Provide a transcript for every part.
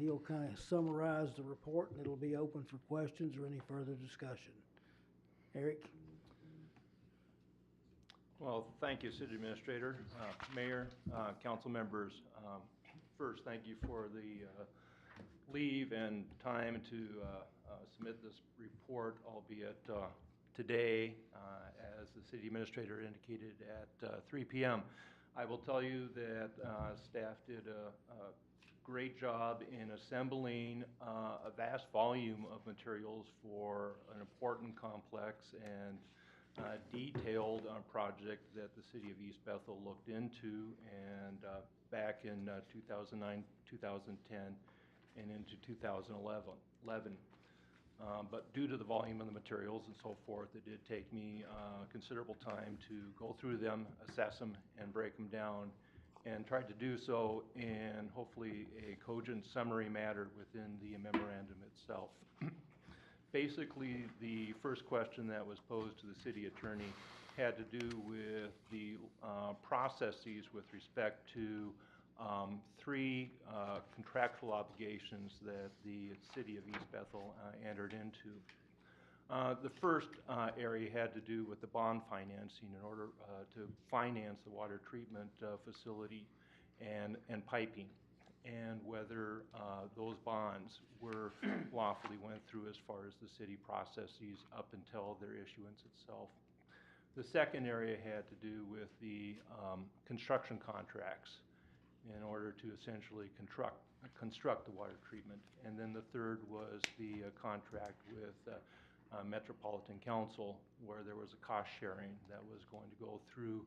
he'll kind of summarize the report, and it'll be open for questions or any further discussion. Eric? Well, thank you, City Administrator, Mayor, council members. First, thank you for the leave and time to submit this report, albeit today, as the City Administrator indicated, at 3 p.m. I will tell you that staff did a great job in assembling a vast volume of materials for an important, complex, and detailed project that the City of East Bethel looked into, and back in 2009, 2010, and into 2011. But due to the volume of the materials and so forth, it did take me considerable time to go through them, assess them, and break them down, and tried to do so in hopefully a cogent summary matter within the memorandum itself. Basically, the first question that was posed to the city attorney had to do with the processes with respect to three contractual obligations that the city of East Bethel entered into. The first area had to do with the bond financing in order to finance the water treatment facility and piping, and whether those bonds were lawfully went through as far as the city processes up until their issuance itself. The second area had to do with the construction contracts in order to essentially construct the water treatment. And then the third was the contract with Metropolitan Council, where there was a cost sharing that was going to go through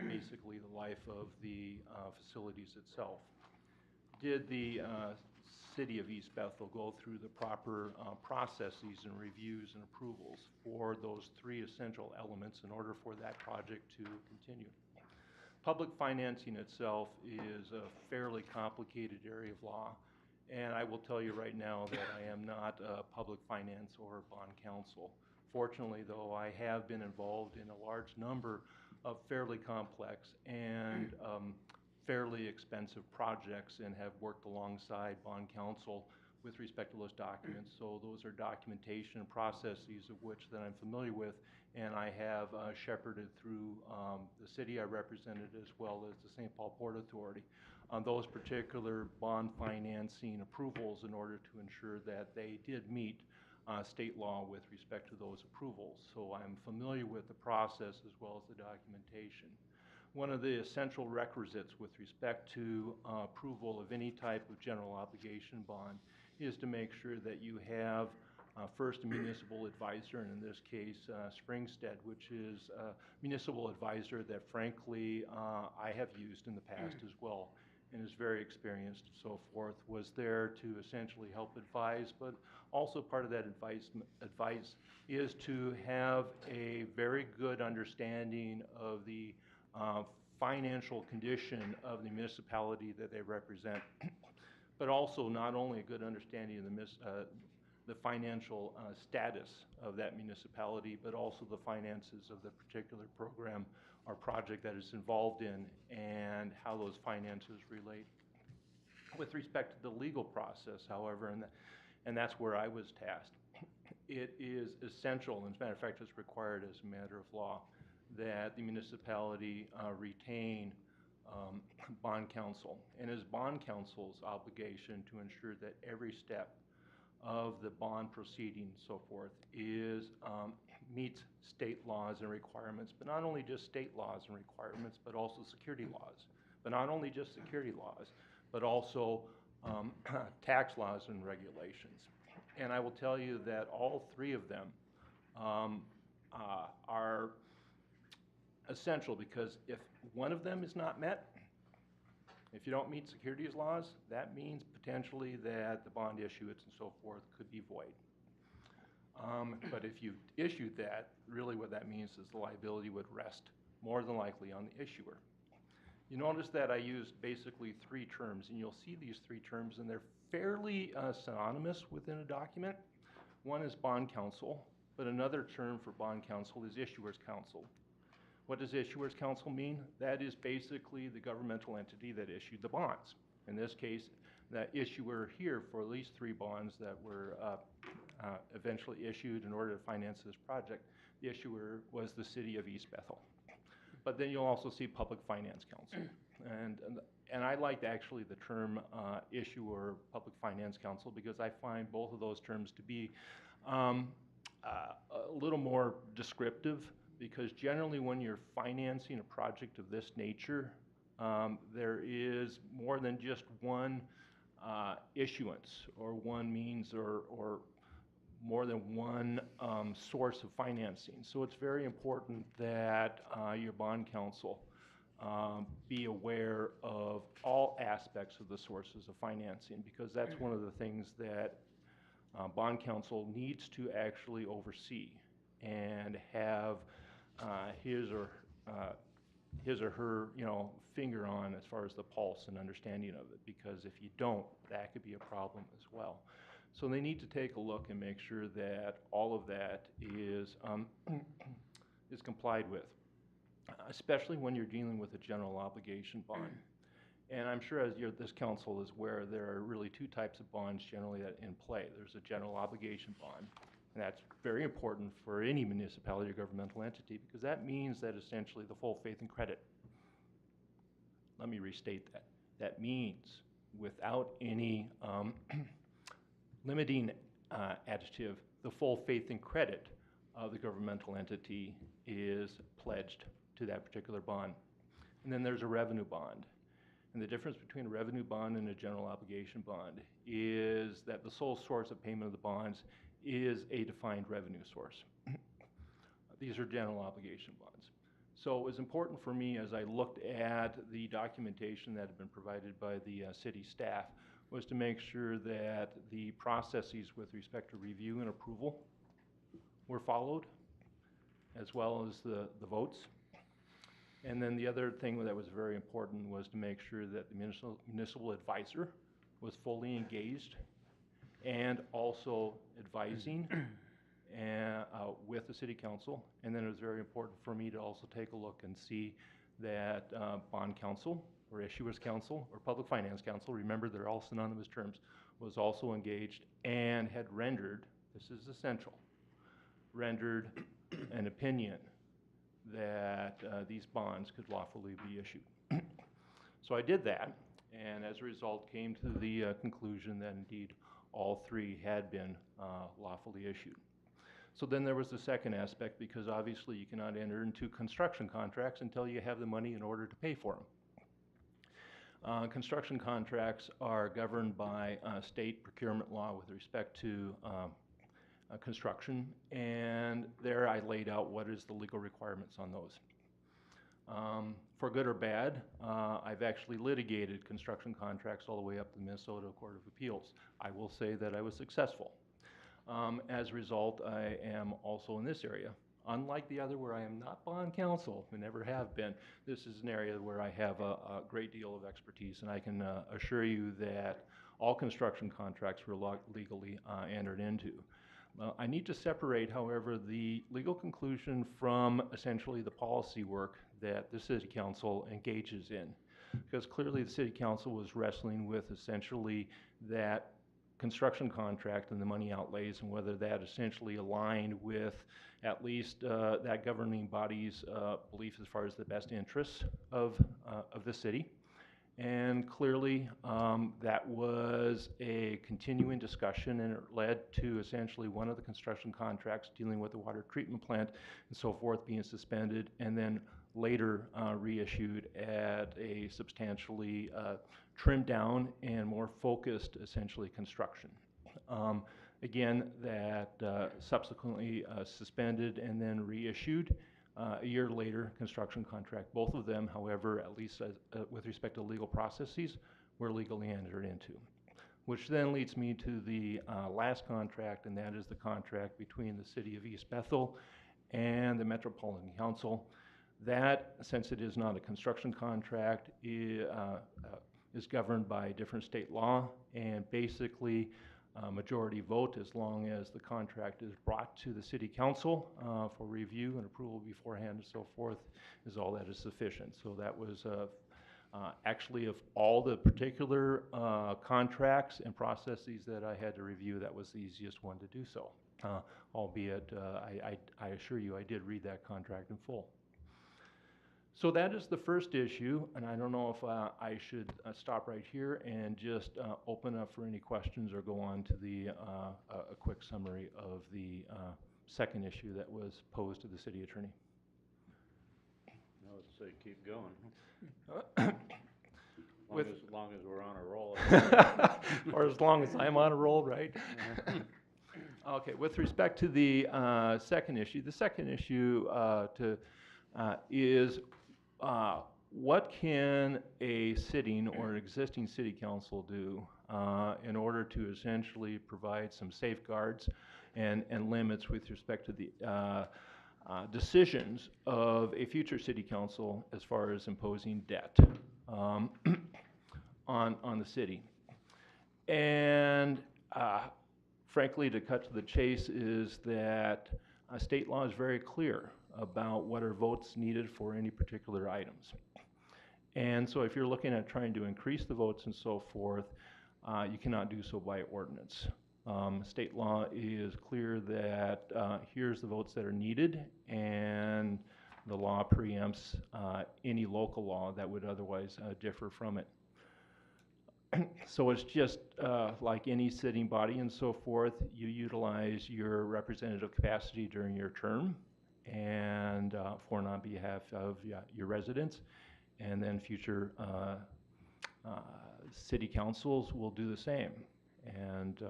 basically the life of the facilities itself. Did the City of East Bethel go through the proper processes and reviews and approvals for those three essential elements in order for that project to continue? Public financing itself is a fairly complicated area of law, and I will tell you right now that I am not a public finance or bond counsel. Fortunately, though, I have been involved in a large number of fairly complex and fairly expensive projects and have worked alongside bond counsel with respect to those documents. So those are documentation and processes of which that I'm familiar with, and I have shepherded through the city I represented as well as the St. Paul Port Authority on those particular bond financing approvals in order to ensure that they did meet state law with respect to those approvals. So I'm familiar with the process as well as the documentation. One of the essential requisites with respect to approval of any type of general obligation bond is to make sure that you have first a municipal advisor, and in this case Springstead, which is a municipal advisor that frankly I have used in the past as well, and is very experienced and so forth, was there to essentially help advise, but also part of that advice is to have a very good understanding of the financial condition of the municipality that they represent, but also not only a good understanding of the financial status of that municipality, but also the finances of the particular program or project that it's involved in and how those finances relate. With respect to the legal process, however, and that's where I was tasked, it is essential, and as a matter of fact, it's required as a matter of law, that the municipality retain bond counsel. And it's bond counsel's obligation to ensure that every step of the bond proceeding and so forth is meets state laws and requirements, but not only just state laws and requirements, but also security laws. But not only just security laws, but also tax laws and regulations. And I will tell you that all three of them are essential, because if one of them is not met, if you don't meet securities laws, that means potentially that the bond issuance and so forth could be void. But if you issued that, really what that means is the liability would rest more than likely on the issuer. You notice that I used basically three terms, and you'll see these three terms, and they're fairly synonymous within a document. One is bond counsel, but another term for bond counsel is issuer's counsel. What does issuer's counsel mean? That is basically the governmental entity that issued the bonds. In this case, The issuer here for at least 3 bonds that were eventually issued in order to finance this project, the issuer was the city of East Bethel. But then you'll also see Public Finance Council. And I liked actually the term issuer Public Finance Council because I find both of those terms to be a little more descriptive, because generally when you're financing a project of this nature, there is more than just one issuance or one means or more than one source of financing. So it's very important that your bond counsel be aware of all aspects of the sources of financing, because that's one of the things that bond counsel needs to actually oversee and have his or her, finger on as far as the pulse and understanding of it, because if you don't, that could be a problem as well. So they need to take a look and make sure that all of that is is complied with, especially when you're dealing with a general obligation bond. And I'm sure as this council is aware, there are really 2 types of bonds generally that in play. There's a general obligation bond, and that's very important for any municipality or governmental entity, because that means that essentially the full faith and credit. Let me restate that. That means without any limiting adjective, the full faith and credit of the governmental entity is pledged to that particular bond. And then there's a revenue bond. And the difference between a revenue bond and a general obligation bond is that the sole source of payment of the bonds is a defined revenue source. These are general obligation bonds. So it was important for me, as I looked at the documentation that had been provided by the city staff, was to make sure that the processes with respect to review and approval were followed, as well as the votes. And then the other thing that was very important was to make sure that the municipal advisor was fully engaged and also advising with the city council. And then it was very important for me to also take a look and see that bond counsel or issuers counsel or public finance counsel, remember they're all synonymous terms, was also engaged and had rendered, this is essential, rendered an opinion that these bonds could lawfully be issued. So I did that, and as a result came to the conclusion that indeed all 3 had been lawfully issued. So then there was the second aspect, because obviously you cannot enter into construction contracts until you have the money in order to pay for them. Construction contracts are governed by state procurement law with respect to construction, and there I laid out what is the legal requirements on those. For good or bad, I've actually litigated construction contracts all the way up to the Minnesota Court of Appeals. I will say that I was successful. As a result, I am also in this area. Unlike the other where I am not bond counsel, and never have been, this is an area where I have a great deal of expertise, and I can assure you that all construction contracts were legally entered into. I need to separate, however, the legal conclusion from essentially the policy work that the city council engages in, because clearly the city council was wrestling with essentially that construction contract and the money outlays, and whether that essentially aligned with at least that governing body's belief as far as the best interests of the city. And clearly that was a continuing discussion, and it led to essentially one of the construction contracts dealing with the water treatment plant and so forth being suspended, and then later reissued at a substantially trimmed down and more focused essentially construction. Again, that subsequently suspended and then reissued a year later construction contract. Both of them, however, at least with respect to legal processes, were legally entered into. Which then leads me to the last contract, and that is the contract between the city of East Bethel and the Metropolitan Council. That, since it is not a construction contract, is governed by different state law, and basically majority vote, as long as the contract is brought to the city council for review and approval beforehand and so forth, is all that is sufficient. So that was Actually, of all the particular contracts and processes that I had to review, that was the easiest one to do so. Albeit, I assure you, I did read that contract in full. So that is the first issue, and I don't know if I should stop right here and just open up for any questions or go on to the a quick summary of the second issue that was posed to the city attorney. I would say keep going. With As long as we're on a roll. or as long as I'm on a roll, right? Okay, with respect to the second issue, is what can a sitting or an existing city council do in order to essentially provide some safeguards and limits with respect to the decisions of a future city council as far as imposing debt on the city? And frankly, to cut to the chase, is that state law is very clear about what are votes needed for any particular items. And so if you're looking at trying to increase the votes and so forth, you cannot do so by ordinance. State law is clear that here's the votes that are needed, and the law preempts any local law that would otherwise differ from it. So it's just like any sitting body and so forth, you utilize your representative capacity during your term and for and on behalf of your residents, and then future city councils will do the same. And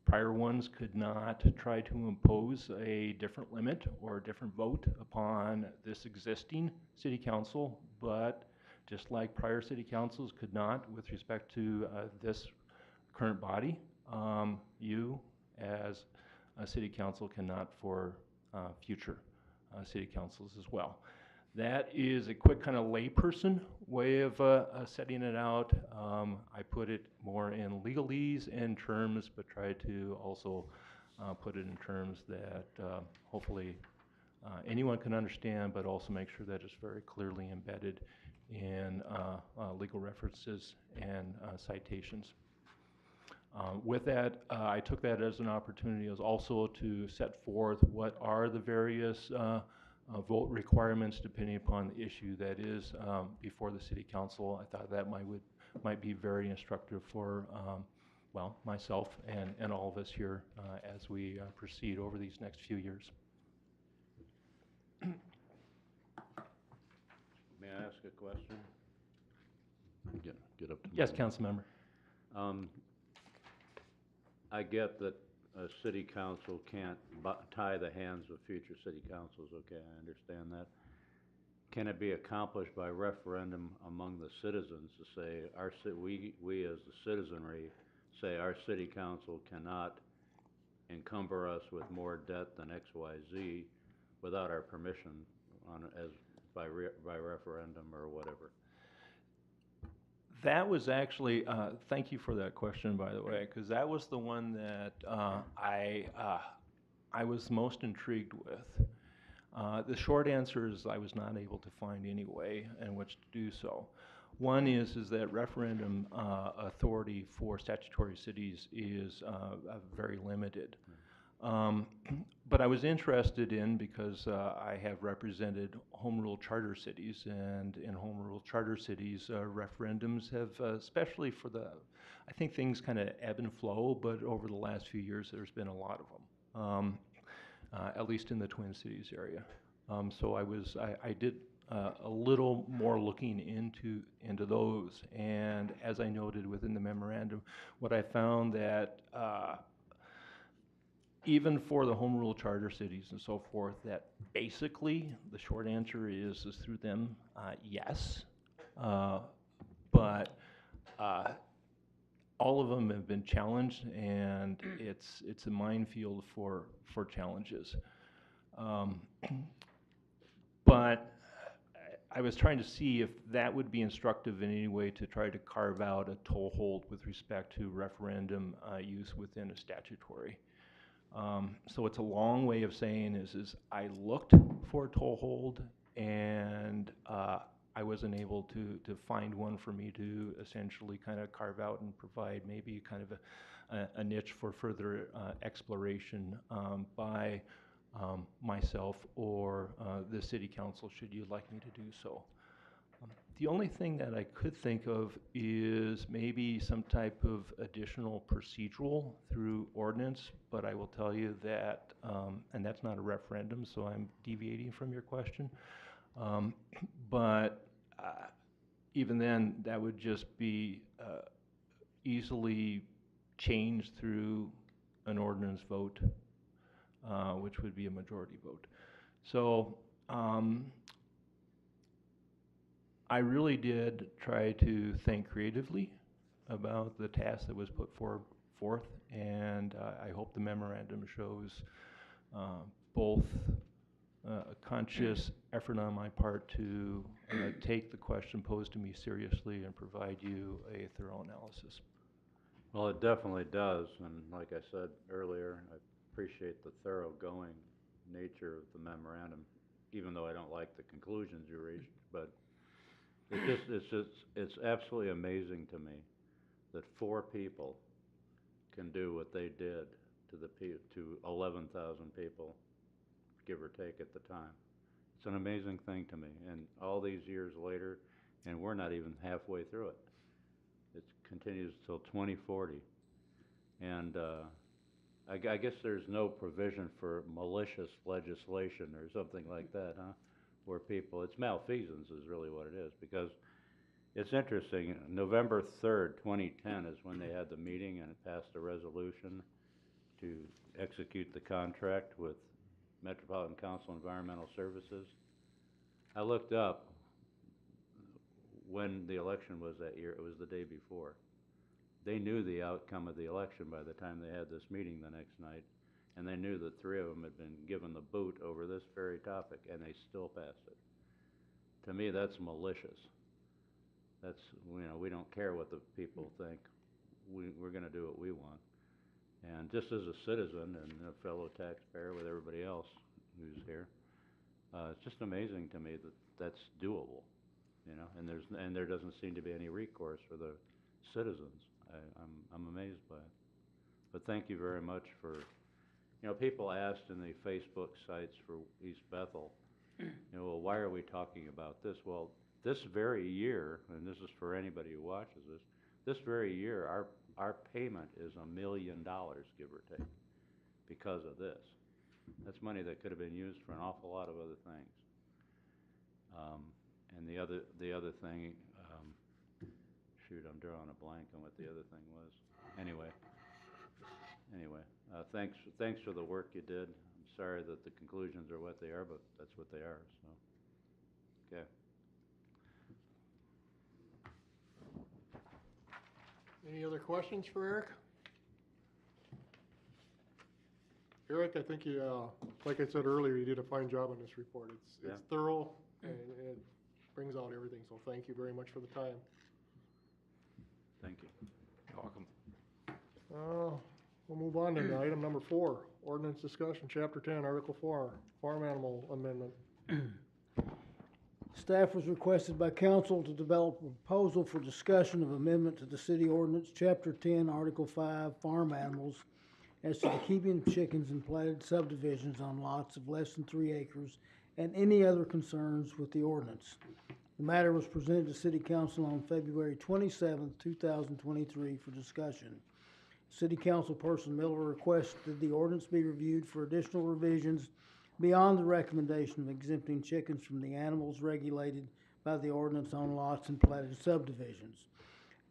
prior ones could not try to impose a different limit or a different vote upon this existing city council, but just like prior city councils could not with respect to this current body, you as a city council cannot for future city councils as well. That is a quick kind of layperson way of setting it out. I put it more in legalese and terms, but try to also put it in terms that hopefully anyone can understand, but also make sure that it's very clearly embedded in legal references and citations. With that, I took that as an opportunity as also to set forth what are the various vote requirements depending upon the issue that is before the city council. I thought that might be very instructive for well, myself and all of us here as we proceed over these next few years. May I ask a question? Get up to Yes, council member. I get that a city council can't tie the hands of future city councils. Okay, I understand that. Can it be accomplished by referendum among the citizens to say we as the citizenry say our city council cannot encumber us with more debt than XYZ without our permission by referendum or whatever? That was actually, thank you for that question, by the way, because that was the one that I was most intrigued with. The short answer is I was not able to find any way in which to do so. One is that referendum authority for statutory cities is very limited. But I was interested in, because I have represented home rule charter cities, and in home rule charter cities, referendums have, especially for I think things kind of ebb and flow, but over the last few years there's been a lot of them, at least in the Twin Cities area. So I did a little more looking into those, and as I noted within the memorandum, what I found that even for the home rule charter cities and so forth, that basically the short answer is through them, yes. But all of them have been challenged, and it's a minefield for challenges. But I was trying to see if that would be instructive in any way to try to carve out a toehold with respect to referendum use within a statutory. So it's a long way of saying is I looked for a toehold, and I wasn't able to find one for me to essentially kind of carve out and provide maybe kind of a niche for further exploration by myself or the city council, should you like me to do so. The only thing that I could think of is maybe some type of additional procedural through ordinance, but I will tell you that, and that's not a referendum, so I'm deviating from your question. But even then, that would just be easily changed through an ordinance vote, which would be a majority vote. So I really did try to think creatively about the task that was put forth, and I hope the memorandum shows both a conscious effort on my part to take the question posed to me seriously and provide you a thorough analysis. Well, it definitely does, and like I said earlier, I appreciate the thoroughgoing nature of the memorandum, even though I don't like the conclusions you reached, but it's absolutely amazing to me that 4 people can do what they did to 11,000 people, give or take at the time. It's an amazing thing to me, and all these years later, and we're not even halfway through it. It continues till 2040, and I guess there's no provision for malicious legislation or something like that, huh? Where people, it's malfeasance is really what it is, because it's interesting, November 3rd, 2010 is when they had the meeting and it passed a resolution to execute the contract with Metropolitan Council Environmental Services. I looked up when the election was that year. It was the day before. They knew the outcome of the election by the time they had this meeting the next night, and they knew that 3 of them had been given the boot over this very topic, and they still passed it. To me, that's malicious. That's, you know, we don't care what the people think. We're going to do what we want. And just as a citizen and a fellow taxpayer with everybody else who's here, it's just amazing to me that that's doable, you know. And there doesn't seem to be any recourse for the citizens. I'm amazed by it. But thank you very much for, you know, people asked in the Facebook sites for East Bethel, you know, well, why are we talking about this? Well, this very year, and this is for anybody who watches this very year, our payment is $1 million, give or take, because of this. That's money that could have been used for an awful lot of other things. And the other thing, shoot, I'm drawing a blank on what the other thing was. Anyway, thanks for the work you did. I'm sorry that the conclusions are what they are, but that's what they are, so, okay. Any other questions for Eric? Eric, I think you, like I said earlier, you did a fine job on this report. It's thorough and it brings out everything, so thank you very much for the time. Thank you. You're welcome. We'll move on to item number 4, ordinance discussion, chapter 10, article 4, farm animal amendment. Staff was requested by council to develop a proposal for discussion of amendment to the city ordinance, chapter 10, article 5, farm animals, as to the keeping of chickens in platted subdivisions on lots of less than 3 acres and any other concerns with the ordinance. The matter was presented to city council on February 27, 2023 for discussion. City councilperson Miller requested the ordinance be reviewed for additional revisions beyond the recommendation of exempting chickens from the animals regulated by the ordinance on lots and platted subdivisions.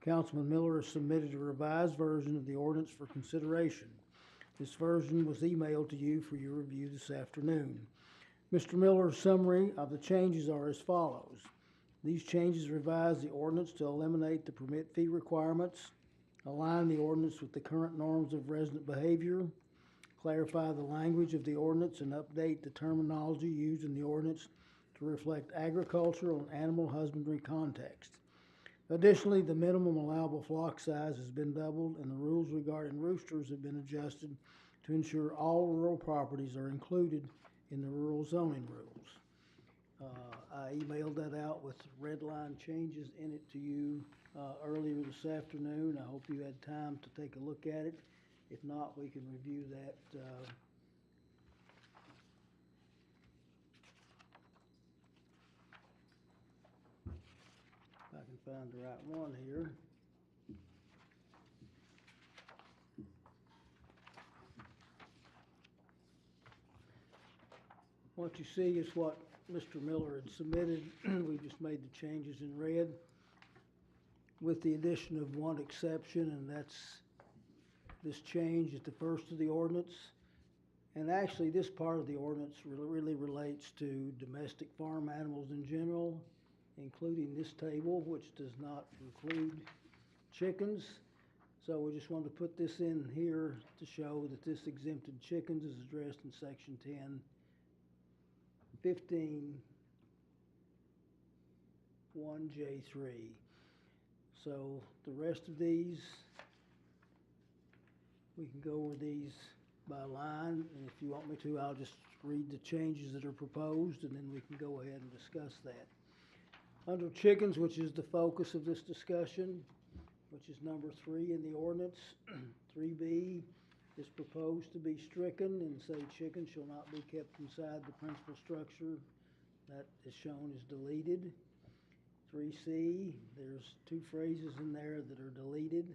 Councilman Miller has submitted a revised version of the ordinance for consideration. This version was emailed to you for your review this afternoon. Mr. Miller's summary of the changes are as follows. These changes revise the ordinance to eliminate the permit fee requirements, align the ordinance with the current norms of resident behavior, clarify the language of the ordinance, and update the terminology used in the ordinance to reflect agricultural and animal husbandry context. Additionally, the minimum allowable flock size has been doubled, and the rules regarding roosters have been adjusted to ensure all rural properties are included in the rural zoning rules. I emailed that out with red line changes in it to you earlier this afternoon. I hope you had time to take a look at it. If not, we can review that. If I can find the right one here. What you see is what Mr. Miller had submitted. We just made the changes in red with the addition of one exception, and that's this change at the first of the ordinance. And actually, this part of the ordinance really relates to domestic farm animals in general, including this table, which does not include chickens. So we just wanted to put this in here to show that this exempted chickens is addressed in section 10, 1J3. So the rest of these, we can go over these by line, and if you want me to, I'll just read the changes that are proposed, and then we can go ahead and discuss that. Under chickens, which is the focus of this discussion, which is number 3 in the ordinance, 3B is proposed to be stricken and say chickens shall not be kept inside the principal structure. That is shown as deleted. 3C, there's 2 phrases in there that are deleted,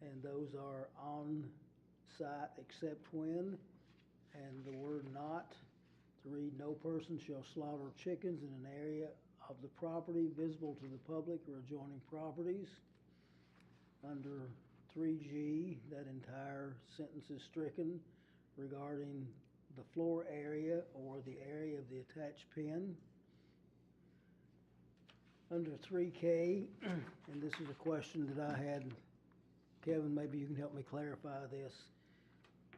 and those are on site except when, and the word not, to read no person shall slaughter chickens in an area of the property visible to the public or adjoining properties. Under 3G, that entire sentence is stricken regarding the floor area or the area of the attached pen. Under 3K, and this is a question that I had, Kevin, maybe you can help me clarify this.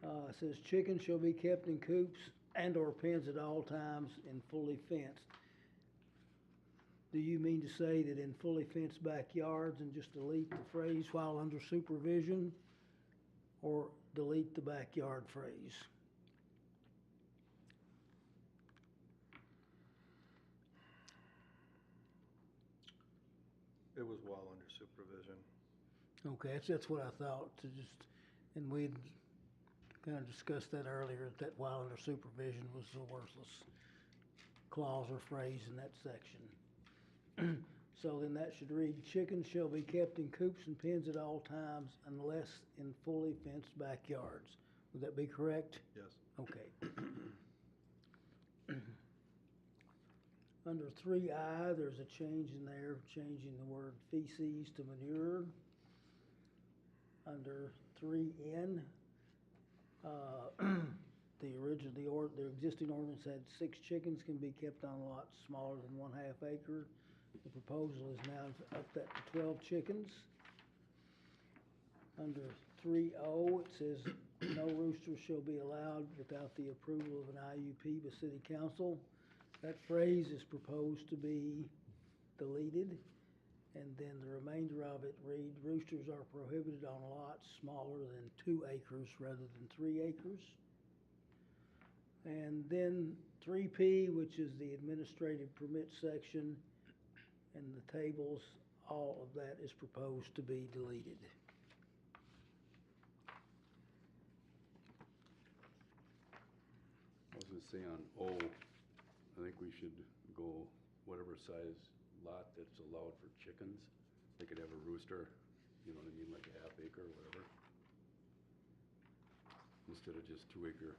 It says chickens shall be kept in coops and or pens at all times and fully fenced. Do you mean to say that in fully fenced backyards and just delete the phrase while under supervision, or delete the backyard phrase? It was well under supervision. Okay, that's what I thought, to just, and we'd kind of discussed that earlier, that while under supervision was a worthless clause or phrase in that section. So then that should read, chickens shall be kept in coops and pens at all times unless in fully fenced backyards. Would that be correct? Yes. Okay. Under 3I, there's a change in there, changing the word feces to manure. Under 3N, the existing ordinance had 6 chickens can be kept on lots smaller than 1/2 acre. The proposal is now up that to 12 chickens. Under 3O, it says no roosters shall be allowed without the approval of an IUP by City Council. That phrase is proposed to be deleted, and then the remainder of it read, roosters are prohibited on lots smaller than 2 acres rather than 3 acres. And then 3P, which is the administrative permit section, and the tables, all of that is proposed to be deleted. I was gonna say on O, I think we should go whatever size lot that's allowed for chickens. They could have a rooster, you know what I mean, like a 1/2 acre or whatever. Instead of just 2 acre.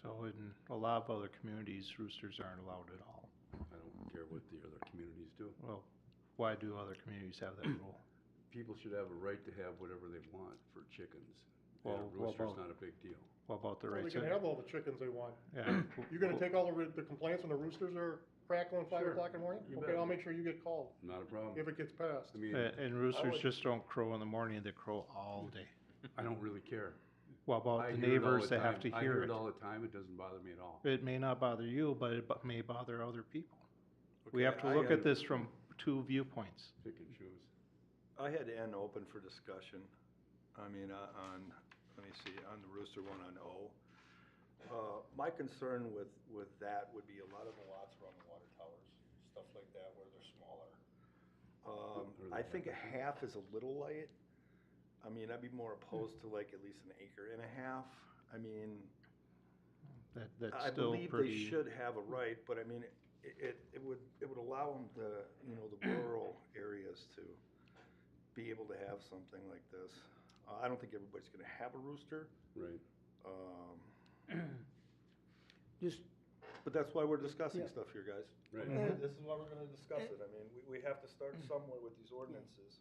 So in a lot of other communities, roosters aren't allowed at all. I don't care what the other communities do. Well, why do other communities have that rule? People should have a right to have whatever they want for chickens. Well, And a what rooster's about- not a big deal. What about the Well, they rights? can have all the chickens they want. Yeah. You're gonna take all the complaints when the roosters are crackling 5 Sure. o'clock in the morning? You Okay, bet. I'll make sure you get called Not a problem. if it gets passed. I mean, And roosters would- just don't crow in the morning, they crow all day. I don't really care. What about I the hear it all neighbors the that have time. to I hear hear it? it all the time. It doesn't bother me at all. It may not bother you, but it may bother other people. We Okay, have to I look had- at this from 2 viewpoints. Pick and choose. I had N open for discussion. I mean, on, let me see, on the rooster one on O. My concern with that would be a lot of the lots around the water towers, stuff like that, where they're smaller. I think a half is a little light. I mean, I'd be more opposed to like at least an acre and a half. I mean, That's I still believe they pretty, should have a right, but I mean, it would allow them to, you know, the rural areas to be able to have something like this. I don't think everybody's gonna have a rooster. Right. Just, But that's why we're discussing Yeah. stuff here, guys. Right. This is why we're gonna discuss it. I mean, we have to start somewhere with these ordinances.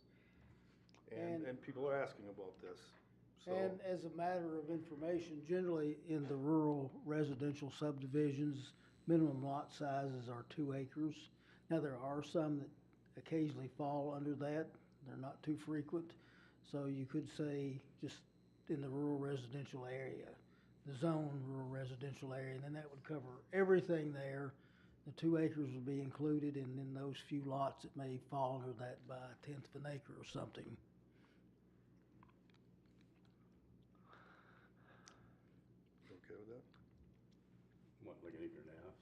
And- And people are asking about this, so. and as a matter of information, generally in the rural residential subdivisions, minimum lot sizes are 2 acres. Now, there are some that occasionally fall under that. They're not too frequent. So you could say just in the rural residential area, the zone rural residential area, and then that would cover everything there. The 2 acres would be included, and then those few lots that may fall under that by 1/10 of an acre or something. You okay with that? What, like an acre and a half?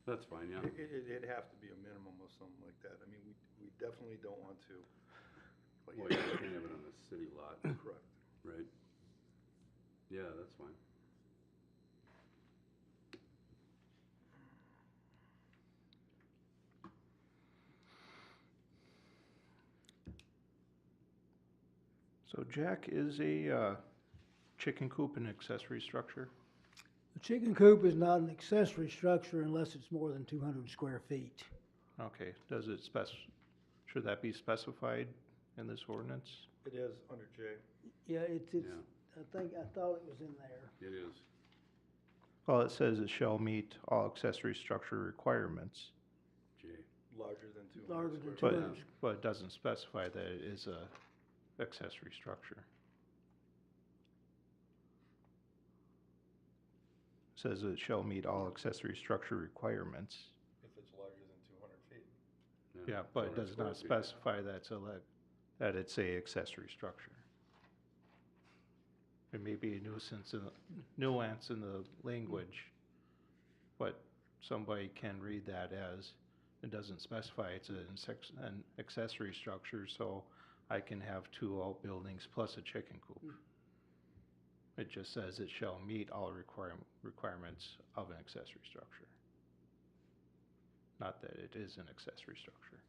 That's fine, yeah. It'd have to be a minimum of something like that. I mean, we definitely don't want to. Like, Well, you can't have it on a city lot, correct. right? Yeah, that's fine. so Jack, is a chicken coop an accessory structure? A chicken coop is not an accessory structure unless it's more than 200 square feet. Okay, does it should that be specified in this ordinance? It is under J. Yeah, it's, Yeah. I thought it was in there. It is. Well, it says it shall meet all accessory structure requirements, J. Larger than 200 Larger than square feet. 200. but it doesn't specify that it is a accessory structure. Says it shall meet all accessory structure requirements. If it's larger than 200 feet. Yeah, but it 200 does square not feet. specify that it's a accessory structure. There may be a nuance in the language, but somebody can read that as, it doesn't specify it's an accessory structure, so I can have 2 outbuildings plus a chicken coop. It just says it shall meet all requirements of an accessory structure. Not that it is an accessory structure.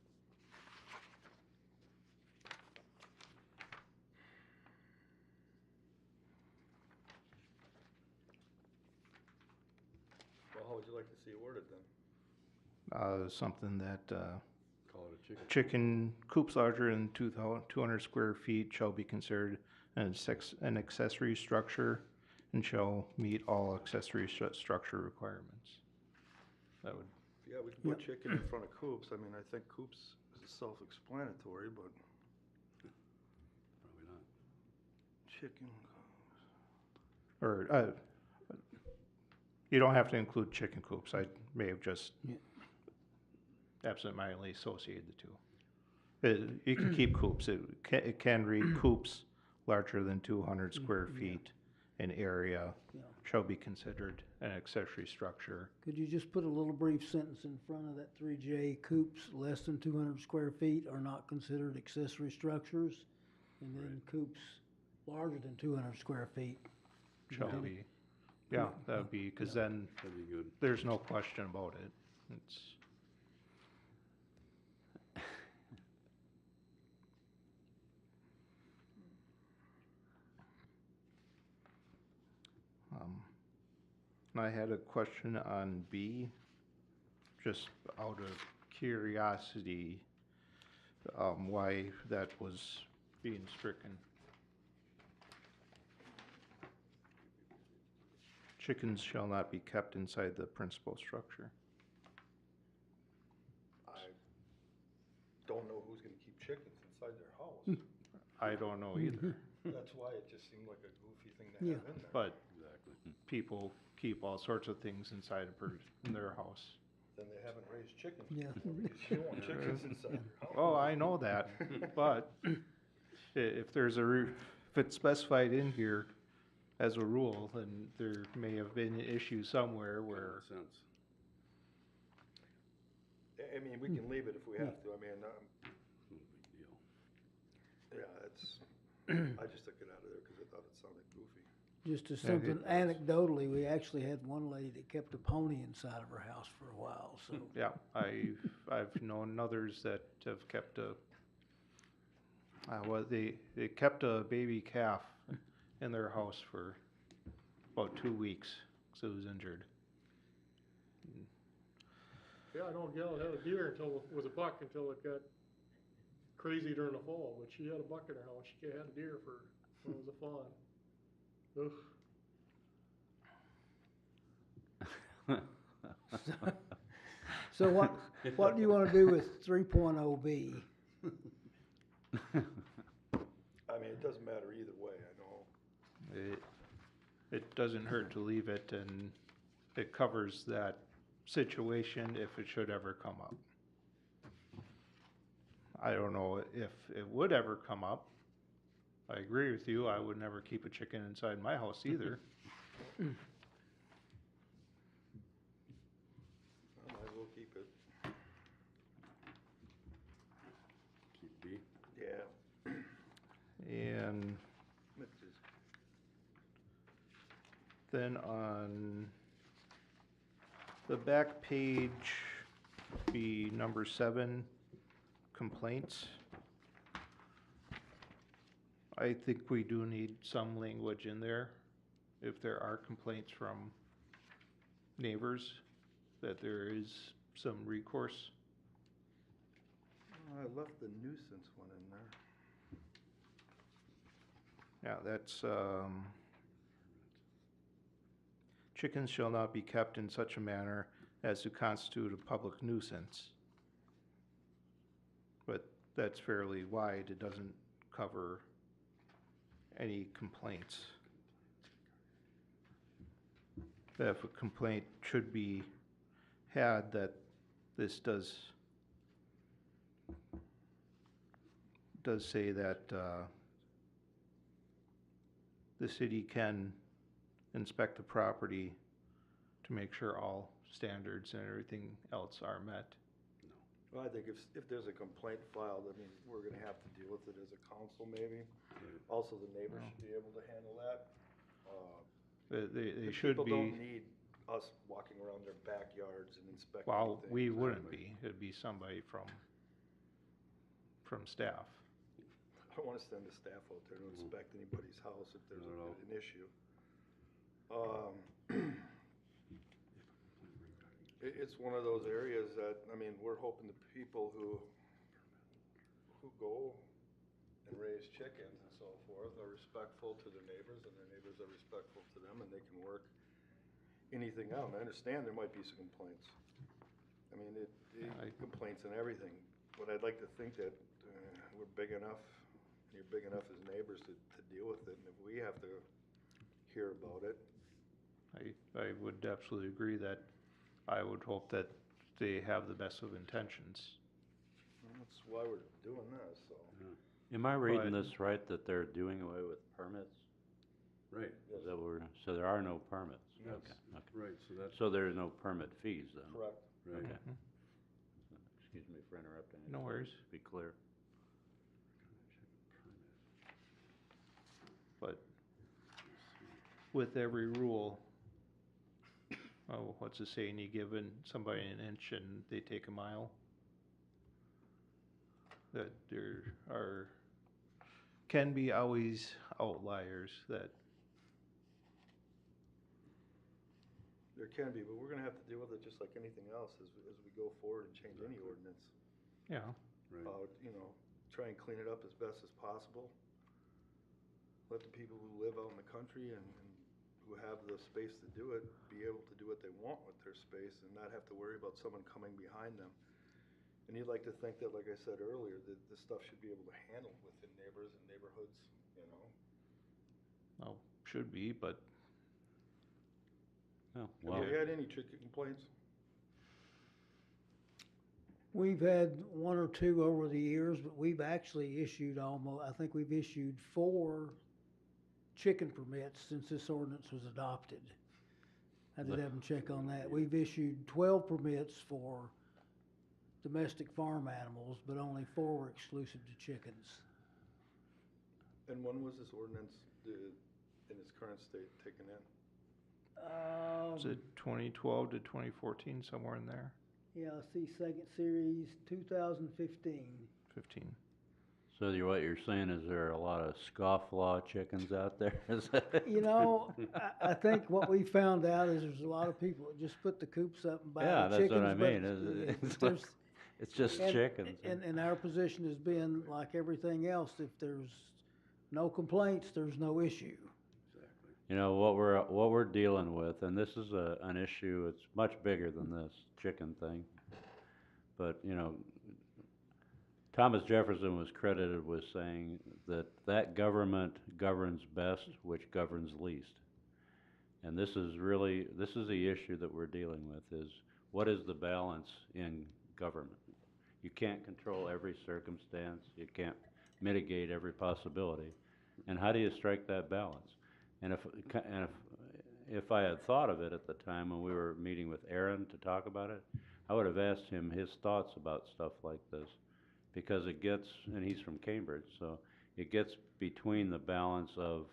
Well, how would you like to see it worded then? Something that, Call it a chicken. chicken coops larger than 200 square feet shall be considered an accessory structure and shall meet all accessory structure requirements. That would, Yeah, we can put chicken in front of coops. I mean, I think coops is self-explanatory, but Probably not. chicken. or, you don't have to include chicken coops. I may have just Yeah. absentmindedly associated the two. You can keep coops. It can read coops larger than 200 square feet in area Yeah. shall be considered an accessory structure. Could you just put a little brief sentence in front of that 3J, coops less than 200 square feet are not considered accessory structures? And then coops larger than 200 square feet. Shall be, yeah, that would be, because then That'd be good. there's no question about it. It's, I had a question on B, just out of curiosity, why that was being stricken. Chickens shall not be kept inside the principal structure. I don't know who's gonna keep chickens inside their house. I don't know either, That's why it just seemed like a goofy thing to Yeah. have in there. but Exactly. people keep all sorts of things inside in their house. Then they haven't raised chickens Yeah. before, because you don't want chickens inside your house. Oh, I know that, but if there's if it's specified in here as a rule, then there may have been an issue somewhere where, Sense. I mean, we can leave it if we have to, I mean, No big deal. yeah, it's, I just took it out of there because I thought it sounded goofy. Just as Yeah, something it- anecdotally, we actually had one lady that kept a pony inside of her house for a while, so. yeah, I've known others that have kept a, they kept a baby calf in their house for about 2 weeks, so it was injured. Yeah, I know a gal had a deer until, was a buck until it got crazy during the fall, but she had a buck in her house. She had a deer for, when it was a fawn. Ugh. So what do you wanna do with 3.0B? I mean, it doesn't matter either way, I know. It doesn't hurt to leave it, and it covers that situation if it should ever come up. I don't know if it would ever come up. I agree with you, I would never keep a chicken inside my house either. I might as well keep it. Keep B. Yeah. And It's just- then on the back page, be number 7, complaints. I think we do need some language in there, if there are complaints from neighbors, that there is some recourse. I left the nuisance one in there. Yeah, that's, chickens shall not be kept in such a manner as to constitute a public nuisance. But that's fairly wide, it doesn't cover any complaints. That if a complaint should be had, that this does say that, the city can inspect the property to make sure all standards and everything else are met. Well, I think if there's a complaint filed, I mean, we're gonna have to deal with it as a council maybe. Also, the neighbors should be able to handle that. They The should People don't be, need us walking around their backyards and inspecting well, things. we wouldn't be, it'd be somebody from staff. I don't wanna send a staff out there to inspect anybody's house if there's Not at all. an issue. It's one of those areas that, I mean, we're hoping the people who go and raise chickens and so forth are respectful to their neighbors, and their neighbors are respectful to them, and they can work anything out. And I understand there might be some complaints. I mean, complaints and everything, but I'd like to think that we're big enough, you're big enough as neighbors to deal with it, and if we have to hear about it. I would absolutely agree that I would hope that they have the best of intentions. That's why we're doing this, so. Am I reading But- this right, that they're doing away with permits? Right, Is that what we're, so there are no permits? Yes. Okay, okay. right, so that's, So there's no permit fees then? Correct. right. Okay. Excuse me for interrupting. No worries. Be clear. But with every rule, oh, what's the saying, you give somebody an inch and they take a mile? That there can be always outliers that, There can be, but we're gonna have to deal with it just like anything else as we go forward and change any ordinance. yeah, Right. Try and clean it up as best as possible. Let the people who live out in the country and who have the space to do it, be able to do what they want with their space and not have to worry about someone coming behind them. And you'd like to think that, like I said earlier, that this stuff should be able to handle within neighbors and neighborhoods, you know? well, should be, but Oh, Have well, you had any chicken complaints? We've had one or two over the years, but we've actually issued I think we've issued 4 chicken permits since this ordinance was adopted. I did have them check on that. We've issued 12 permits for domestic farm animals, but only 4 were exclusive to chickens. And when was this ordinance, in its current state, taken in? Is it 2012 to 2014, somewhere in there? Yeah, let's see, second series, 2015. 15. So what you're saying is there are a lot of scofflaw chickens out there? Is that- You know, I think what we found out is there's a lot of people that just put the coops up and buy Yeah, the that's chickens. what I but mean, it's there's- It's just and- chickens. And our position has been, like everything else, if there's no complaints, there's no issue. Exactly. You know, what we're dealing with, and this is an issue, it's much bigger than this chicken thing. But, you know, Thomas Jefferson was credited with saying that government governs best which governs least. And this is the issue that we're dealing with, is what is the balance in government? You can't control every circumstance, you can't mitigate every possibility. And how do you strike that balance? And if I had thought of it at the time when we were meeting with Aaron to talk about it, I would have asked him his thoughts about stuff like this. Because it gets, and he's from Cambridge, so it gets between the balance of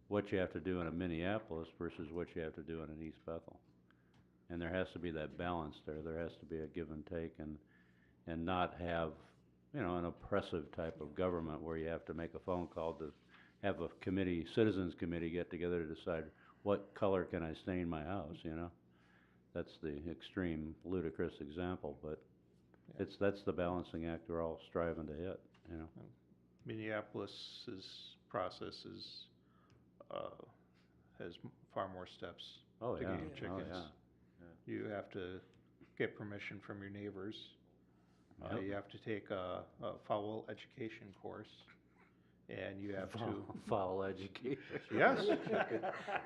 what you have to do in a Minneapolis versus what you have to do in an East Bethel. And there has to be that balance there. There has to be a give and take, and not have, you know, an oppressive type of government where you have to make a phone call to have a committee, citizens committee get together to decide what color can I stain my house, you know? That's the extreme ludicrous example, but that's the balancing act we're all striving to hit, you know? Minneapolis's process is, has far more steps Oh, to yeah. getting Oh, chickens. yeah. You have to get permission from your neighbors. Yep. You have to take a fowl education course, and you have to, Fowl education. yes,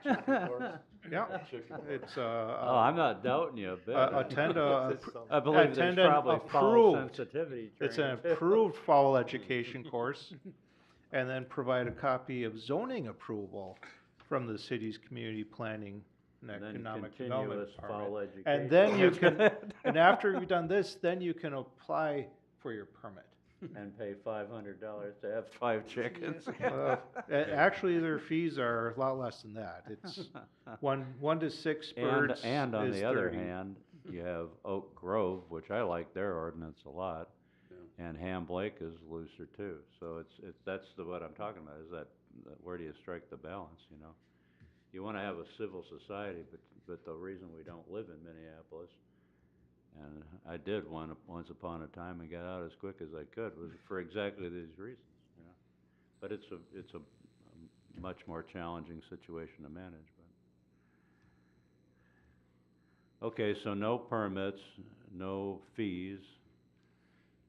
Chicken course? yeah, Chicken. it's, Oh, I'm not doubting you a bit. attend a, I believe there's attend an probably fowl approved- sensitivity it's an training, too. approved fowl education course, and then provide a copy of zoning approval from the city's community planning and And then economic continuous development fowl department. education. And then you can, and after you've done this, then you can apply for your permit. And pay $500 to have 5 chickens. Actually, their fees are a lot less than that. It's one to 6 birds And on is the other 30. hand, you have Oak Grove, which I like their ordinance a lot, Yeah. and Ham Lake is looser too. So that's what I'm talking about, is that where do you strike the balance, you know? You wanna have a civil society, but the reason we don't live in Minneapolis, and I did once upon a time and got out as quick as I could, was for exactly these reasons, you know? But it's a much more challenging situation to manage, but. Okay, so no permits, no fees,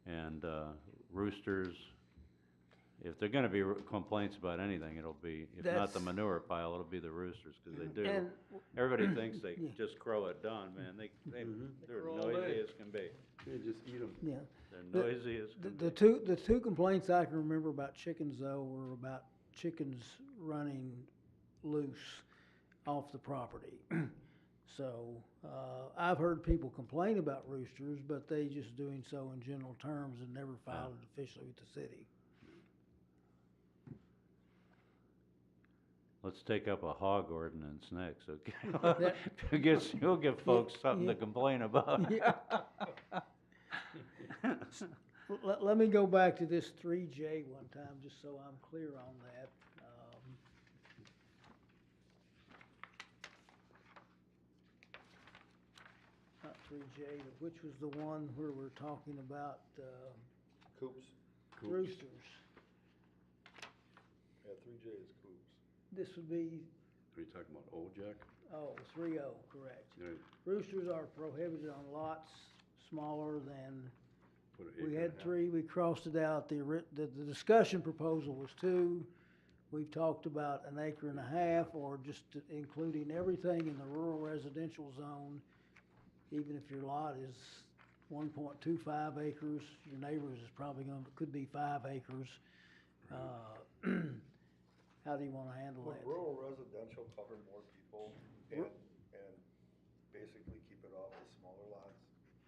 and roosters, if they're gonna be complaints about anything, it'll be, if not the That's- manure pile, it'll be the roosters, 'cause they do. And Everybody thinks they Yeah. just crow at dawn, man, they're crow all noisy day. as can be. Yeah, just eat them. yeah, They're The- noisy as can be. the two complaints I can remember about chickens though were about chickens running loose off the property. So, I've heard people complain about roosters, but they just doing so in general terms and never filed it officially with the city. Let's take up a hog ordinance next, okay? That- You'll give folks something to yeah. complain about. Yeah. Let me go back to this 3J one time, just so I'm clear on that. Not 3J, but which was the one where we're talking about Coops? roosters? Yeah, 3J is coops. This would be, Are you talking about Old Jack? 3O, correct. Yeah, Roosters are prohibited on lots smaller than, put an we acre had and a half. 3, we crossed it out, the discussion proposal was 2. We've talked about an acre and a half, or just including everything in the rural residential zone. Even if your lot is 1.25 acres, your neighbor's is probably could be 5 acres. how do you wanna handle Would that? rural residential cover more people and basically keep it off the smaller lots?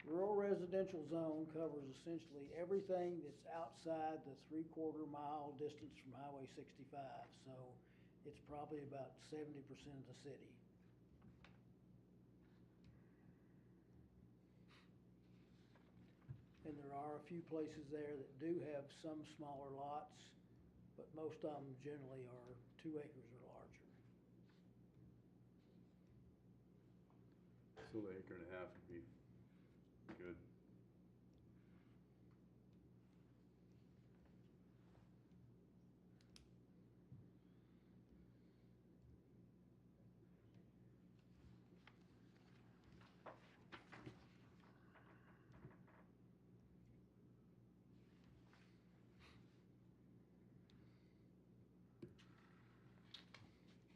Rural residential zone covers essentially everything that's outside the 3/4 mile distance from Highway 65, so it's probably about 70% of the city. And there are a few places there that do have some smaller lots, but most of them generally are 2 acres or larger. So the acre and a half would be good.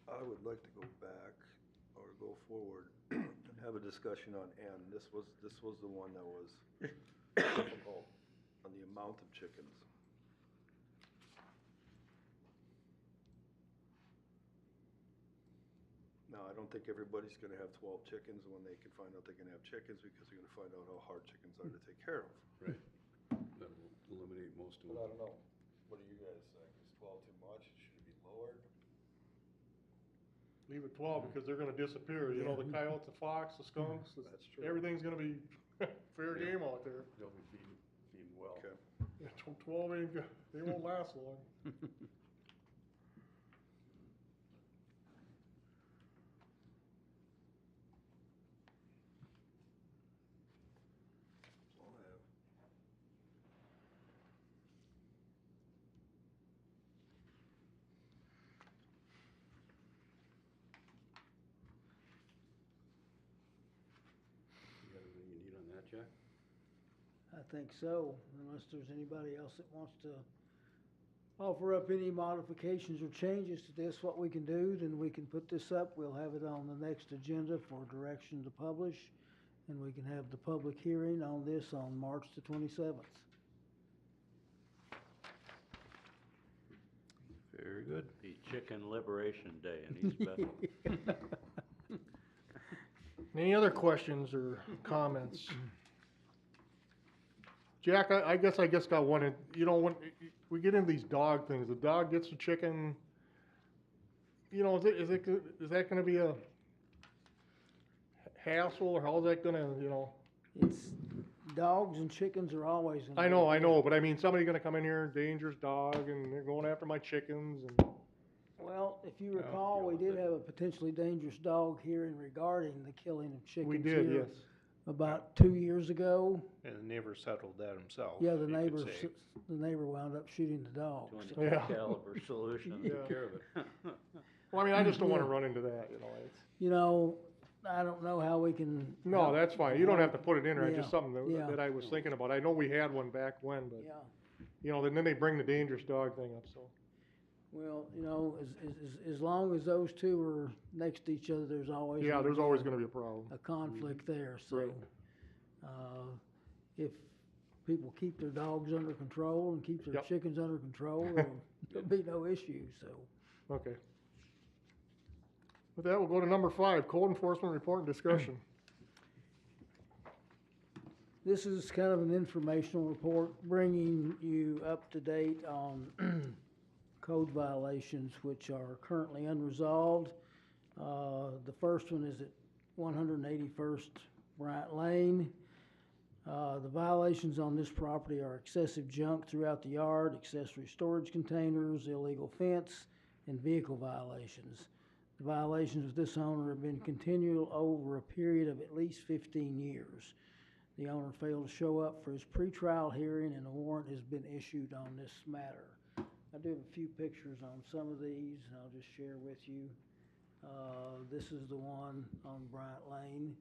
I would like to go back or go forward and have a discussion on N. This was the one that was difficult on the amount of chickens. Now, I don't think everybody's gonna have 12 chickens when they can find out they can have chickens, because they're gonna find out how hard chickens are to take care of. Right. That will eliminate most of But I them. don't know. What do you guys think? Is 12 too much? Should it be lowered? Leave it 12 because they're gonna disappear, you know, the coyotes, the fox, the skunks, That's true. everything's gonna be fair game out there. They'll be feeding well. Okay. Yeah, 12 ain't, they won't last long. That's all I have. You got everything you need on that, Jack? I think so, unless there's anybody else that wants to offer up any modifications or changes to this, what we can do, then we can put this up, we'll have it on the next agenda for direction to publish, and we can have the public hearing on this on March the 27th. Very good. Be Chicken Liberation Day in East Bethel. Any other questions or comments? Jack, I guess got one, you know, when we get into these dog things, the dog gets the chicken, you know, is that gonna be a hassle, or how's that gonna, you know? It's, dogs and chickens are always gonna I be- know, but I mean, somebody gonna come in here, dangerous dog, and they're going after my chickens, and, Well, if you Yeah, recall, deal we with did it. have a potentially dangerous dog hearing regarding the killing of chickens we did, here yes. about 2 years ago. And the neighbor settled that himself. Yeah, the you could say. neighbor wound up shooting the dog. so- 20 Yeah. caliber solution to Yeah. take care of it. Well, I mean, I just don't wanna Yeah. run into that, you know, it's, You know, I don't know how we can. no, that's fine, you don't have to put it in there, it's just Yeah, something yeah. that I was thinking about, I know we had one back when, but, Yeah, you know, then they bring the dangerous dog thing up, so. well, you know, as long as those two are next to each other, there's always. Yeah, gonna there's be always gonna be a problem. a conflict there, so. Right. If people keep their dogs under control and keep their Yep. chickens under control, there'll be no issue, so. Okay. With that, we'll go to number 5, code enforcement report and discussion. This is kind of an informational report, bringing you up to date on code violations which are currently unresolved. The first one is at 181st Bryant Lane. The violations on this property are excessive junk throughout the yard, accessory storage containers, illegal fence, and vehicle violations. The violations of this owner have been continual over a period of at least 15 years. The owner failed to show up for his pretrial hearing, and a warrant has been issued on this matter. I do have a few pictures on some of these, and I'll just share with you. This is the one on Bryant Lane.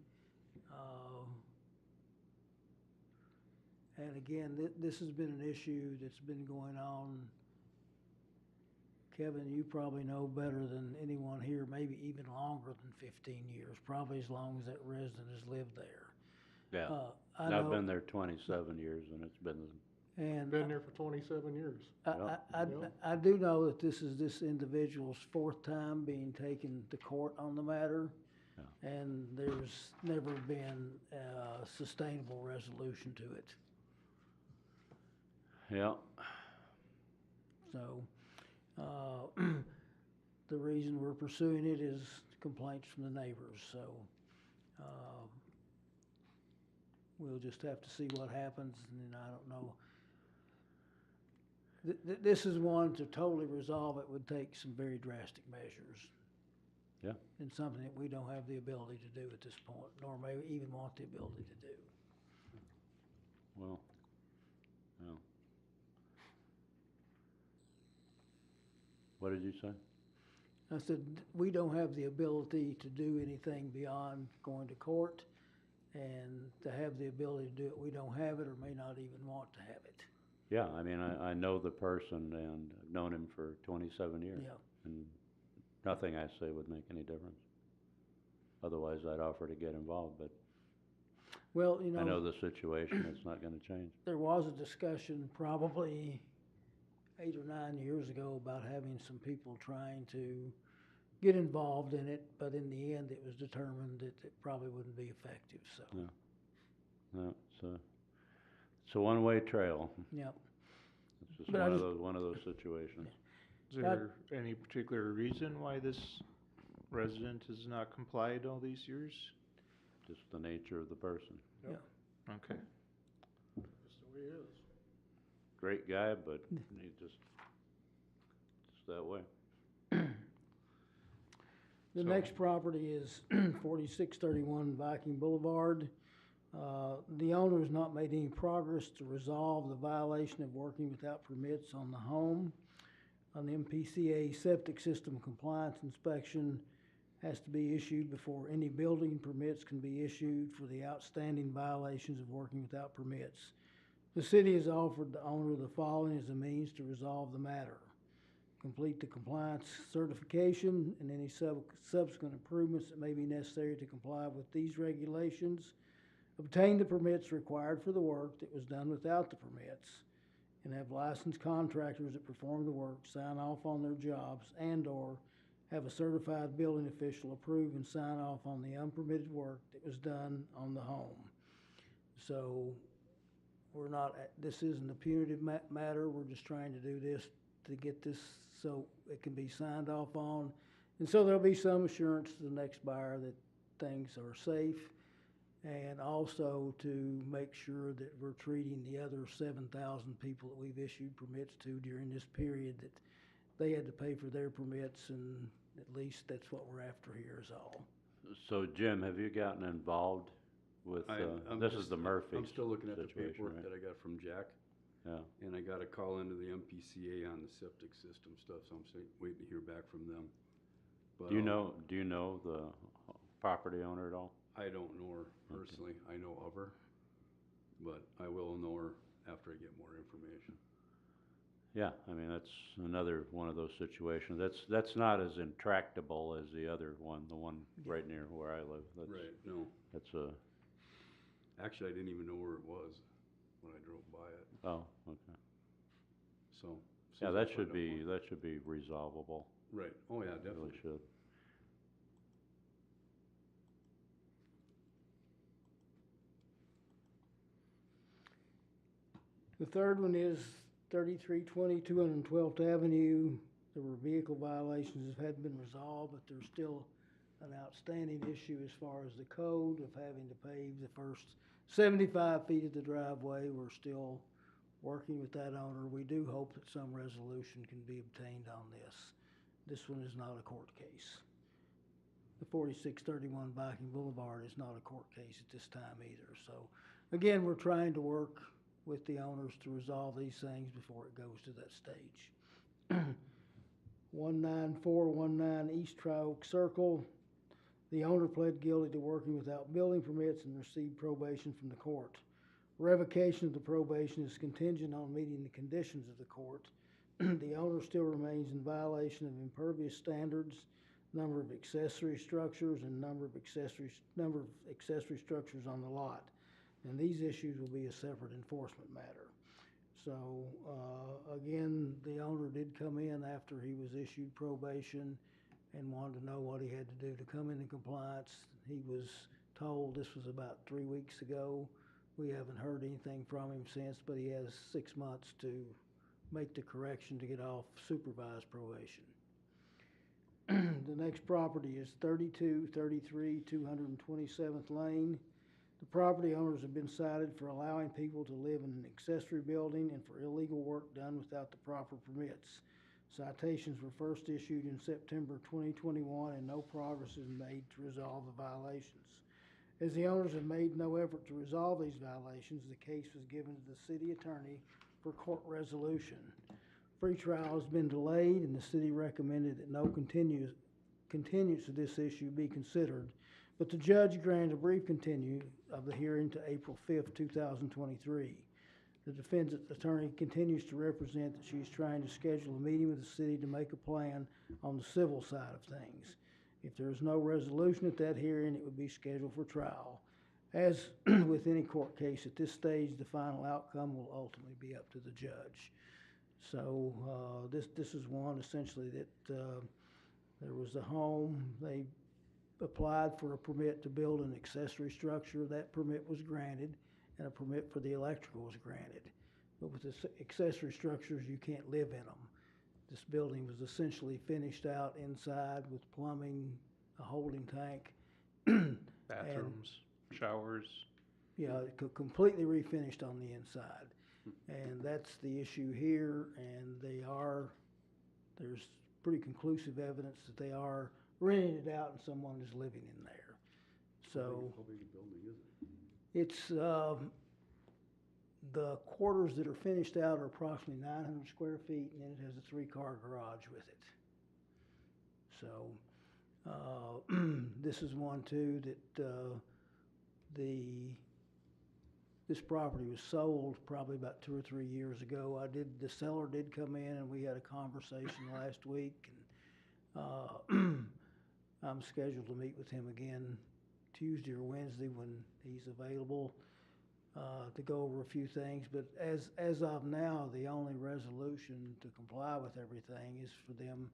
And again, this has been an issue that's been going on. Kevin, you probably know better than anyone here, maybe even longer than 15 years, probably as long as that resident has lived there. Yeah, I I've know- been there 27 years and it's been And Been there for 27 years. I do know that this is this individual's fourth time being taken to court on the matter. And there's never been a sustainable resolution to it. Yeah, So, the reason we're pursuing it is complaints from the neighbors, so, we'll just have to see what happens, and then I don't know. This is one to totally resolve it would take some very drastic measures. yeah. And something that we don't have the ability to do at this point, nor may we even want the ability to do. Well, yeah. What did you say? I said, we don't have the ability to do anything beyond going to court, and to have the ability to do it, we don't have it or may not even want to have it. Yeah, I mean, I know the person and I've known him for 27 years. Yeah. And nothing I say would make any difference. Otherwise, I'd offer to get involved, but Well, I know the situation, it's not gonna change. there was a discussion probably 8 or 9 years ago about having some people trying to get involved in it, but in the end, it was determined that it probably wouldn't be effective, so, No. No, it's a one-way trail. yeah. It's just But I one of those situations. Is there any particular reason why this resident has not complied all these years? Just the nature of the person. Okay. Just the way it is. Great guy, but he's just that way. The So- next property is 4631 Viking Boulevard. The owner has not made any progress to resolve the violation of working without permits on the home. An MPCA septic system compliance inspection has to be issued before any building permits can be issued for the outstanding violations of working without permits. The city has offered the owner the following as a means to resolve the matter: complete the compliance certification and any subsequent improvements that may be necessary to comply with these regulations, obtain the permits required for the work that was done without the permits, and have licensed contractors that perform the work sign off on their jobs, and/or have a certified building official approve and sign off on the unpermitted work that was done on the home. So, we're not, this isn't a punitive matter, we're just trying to do this to get this so it can be signed off on. And so there'll be some assurance to the next buyer that things are safe, and also to make sure that we're treating the other 7,000 people that we've issued permits to during this period, that they had to pay for their permits, and at least that's what we're after here is all. So Jim, have you gotten involved with, this is the Murphy I'm still looking at the situation, paperwork right? that I got from Jack, Yeah, and I got a call into the MPCA on the septic system stuff, so I'm waiting to hear back from them. But, do you know the property owner at all? I don't know her personally, I know of her, but I will know her after I get more information. Yeah, I mean, that's another one of those situations. That's not as intractable as the other one, the one right near where I live. That's, Right, no, That's a, actually, I didn't even know where it was when I drove by it, oh, okay. so. Yeah, since I that find should out be, more- that should be resolvable. Right, oh yeah, It really definitely. should. The third one is 3320 212th Avenue. There were vehicle violations that hadn't been resolved, but there's still an outstanding issue as far as the code of having to pave the first 75 feet of the driveway. We're still working with that owner. We do hope that some resolution can be obtained on this. This one is not a court case. The 4631 Viking Boulevard is not a court case at this time either. So, again, we're trying to work with the owners to resolve these things before it goes to that stage. 19419 East Tri-Oak Circle. The owner pled guilty to working without building permits and received probation from the court. Revocation of the probation is contingent on meeting the conditions of the court. The owner still remains in violation of impervious standards, number of accessory structures, and number of accessory structures on the lot. And these issues will be a separate enforcement matter. So, again, the owner did come in after he was issued probation and wanted to know what he had to do to come into compliance. He was told this was about 3 weeks ago. We haven't heard anything from him since, but he has 6 months to make the correction to get off supervised probation. The next property is 3233 227th Lane. The property owners have been cited for allowing people to live in an accessory building and for illegal work done without the proper permits. Citations were first issued in September 2021 and no progress is made to resolve the violations. As the owners have made no effort to resolve these violations, the case was given to the city attorney for court resolution. Free trial has been delayed and the city recommended that no continuance of this issue be considered, but the judge granted a brief continue of the hearing to April 5th, 2023. The defendant's attorney continues to represent that she is trying to schedule a meeting with the city to make a plan on the civil side of things. If there is no resolution at that hearing, it would be scheduled for trial. As with any court case at this stage, the final outcome will ultimately be up to the judge. So this is one essentially that there was a home. They applied for a permit to build an accessory structure. That permit was granted, and a permit for the electrical was granted. But with the accessory structures, you can't live in them. This building was essentially finished out inside with plumbing, a holding tank. Bathrooms, showers. Yeah, completely refinished on the inside. And that's the issue here, and there's pretty conclusive evidence that they are renting it out and someone is living in there. So How big a building is it? it's, the quarters that are finished out are approximately 900 square feet, and then it has a 3-car garage with it. So, this is one too that, this property was sold probably about 2 or 3 years ago. The seller did come in and we had a conversation last week, and, I'm scheduled to meet with him again Tuesday or Wednesday when he's available, to go over a few things. But as of now, the only resolution to comply with everything is for them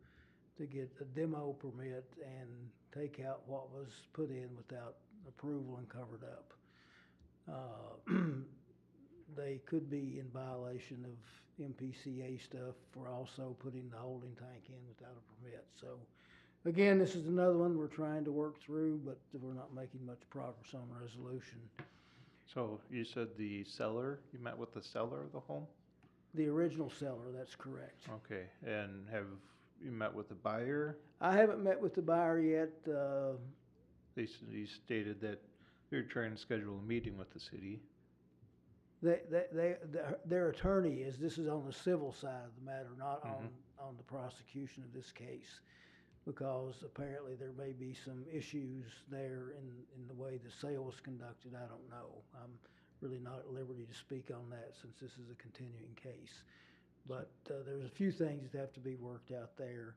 to get a demo permit and take out what was put in without approval and covered up. They could be in violation of MPCA stuff for also putting the holding tank in without a permit. So, again, this is another one we're trying to work through, but we're not making much progress on resolution. So you said the seller, you met with the seller of the home? The original seller, that's correct. Okay, and have you met with the buyer? I haven't met with the buyer yet. He stated that they're trying to schedule a meeting with the city. Their attorney this is on the civil side of the matter, not on the prosecution of this case, because apparently there may be some issues there in the way the sale was conducted. I don't know. I'm really not at liberty to speak on that since this is a continuing case. But there's a few things that have to be worked out there.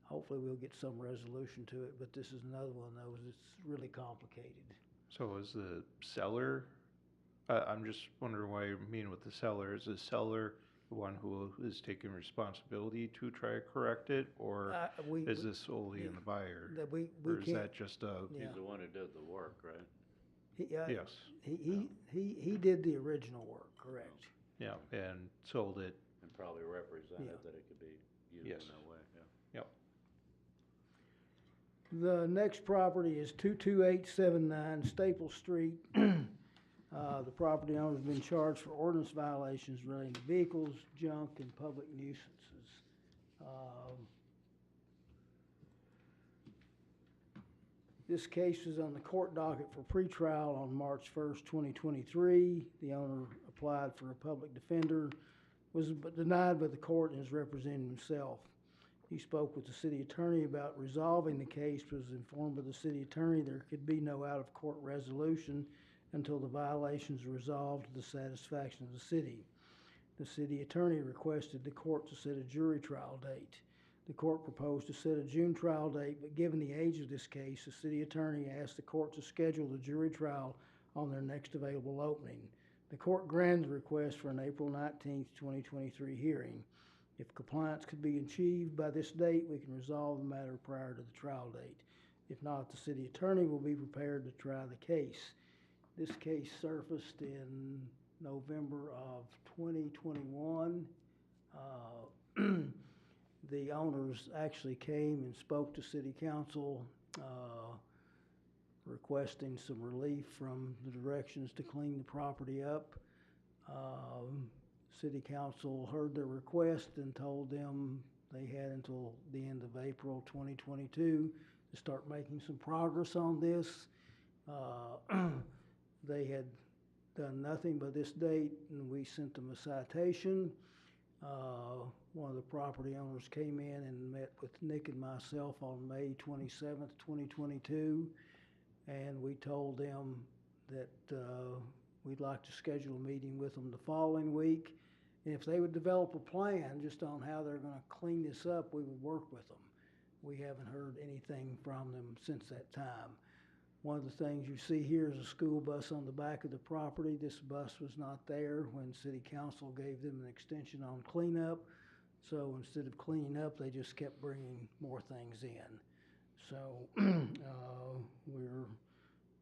Hopefully we'll get some resolution to it, but this is another one of those that's really complicated. So is the seller, I'm just wondering why you're meeting with the seller. Is the seller the one who is taking responsibility to try to correct it, or is this solely in the buyer? Or is that just a? He's the one who did the work, right? Yes. He did the original work, correct. Yeah, and sold it. And probably represented Yeah. that it could be used Yes. in that way, yeah. Yep. The next property is 22879 Staple Street. The property owner's been charged for ordinance violations relating to vehicles, junk, and public nuisances. This case was on the court docket for pretrial on March 1st, 2023. The owner applied for a public defender, was denied by the court, and is representing himself. He spoke with the city attorney about resolving the case, was informed by the city attorney there could be no out-of-court resolution until the violations are resolved to the satisfaction of the city. The city attorney requested the court to set a jury trial date. The court proposed to set a June trial date, but given the age of this case, the city attorney asked the court to schedule the jury trial on their next available opening. The court granted the request for an April 19th, 2023 hearing. If compliance could be achieved by this date, we can resolve the matter prior to the trial date. If not, the city attorney will be prepared to try the case. This case surfaced in November of 2021. The owners actually came and spoke to city council, requesting some relief from the directions to clean the property up. City council heard their request and told them they had until the end of April 2022 to start making some progress on this. They had done nothing by this date, and we sent them a citation. One of the property owners came in and met with Nick and myself on May 27th, 2022, and we told them that we'd like to schedule a meeting with them the following week. And if they would develop a plan just on how they're going to clean this up, we would work with them. We haven't heard anything from them since that time. One of the things you see here is a school bus on the back of the property. This bus was not there when City Council gave them an extension on cleanup. So instead of cleaning up, they just kept bringing more things in. So we're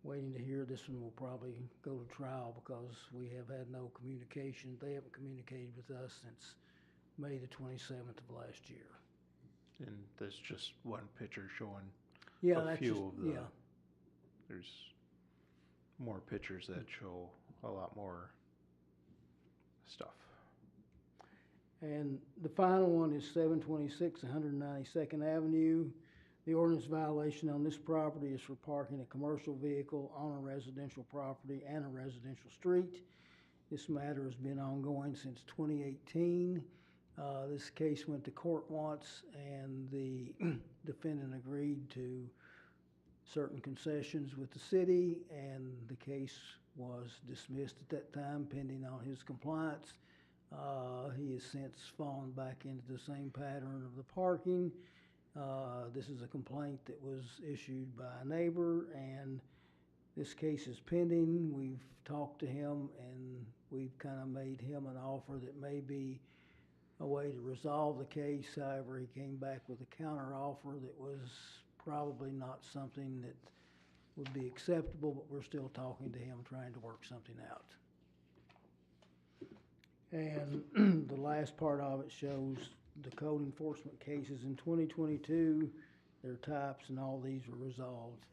waiting to hear. This one will probably go to trial because we have had no communication. They haven't communicated with us since May the 27th of last year. And there's just one picture showing Yeah, a that's few just, of the, yeah. there's more pictures that show a lot more stuff. And the final one is 726 192nd Avenue. The ordinance violation on this property is for parking a commercial vehicle on a residential property and a residential street. This matter has been ongoing since 2018. This case went to court once, and the defendant agreed to certain concessions with the city, and the case was dismissed at that time pending on his compliance. He has since fallen back into the same pattern of the parking. This is a complaint that was issued by a neighbor, and this case is pending. We've talked to him, and we've kind of made him an offer that may be a way to resolve the case. However, he came back with a counter offer that was probably not something that would be acceptable, but we're still talking to him, trying to work something out. And the last part of it shows the code enforcement cases in 2022, their types, and all these were resolved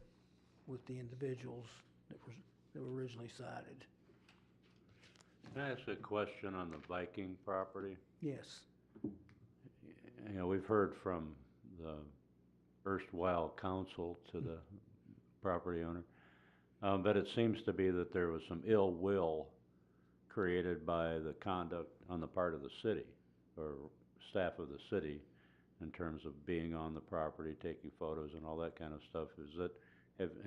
with the individuals that were originally cited. Can I ask a question on the Viking property? Yes. You know, we've heard from the erstwhile counsel to the property owner, but it seems to be that there was some ill will created by the conduct on the part of the city or staff of the city in terms of being on the property, taking photos and all that kind of stuff.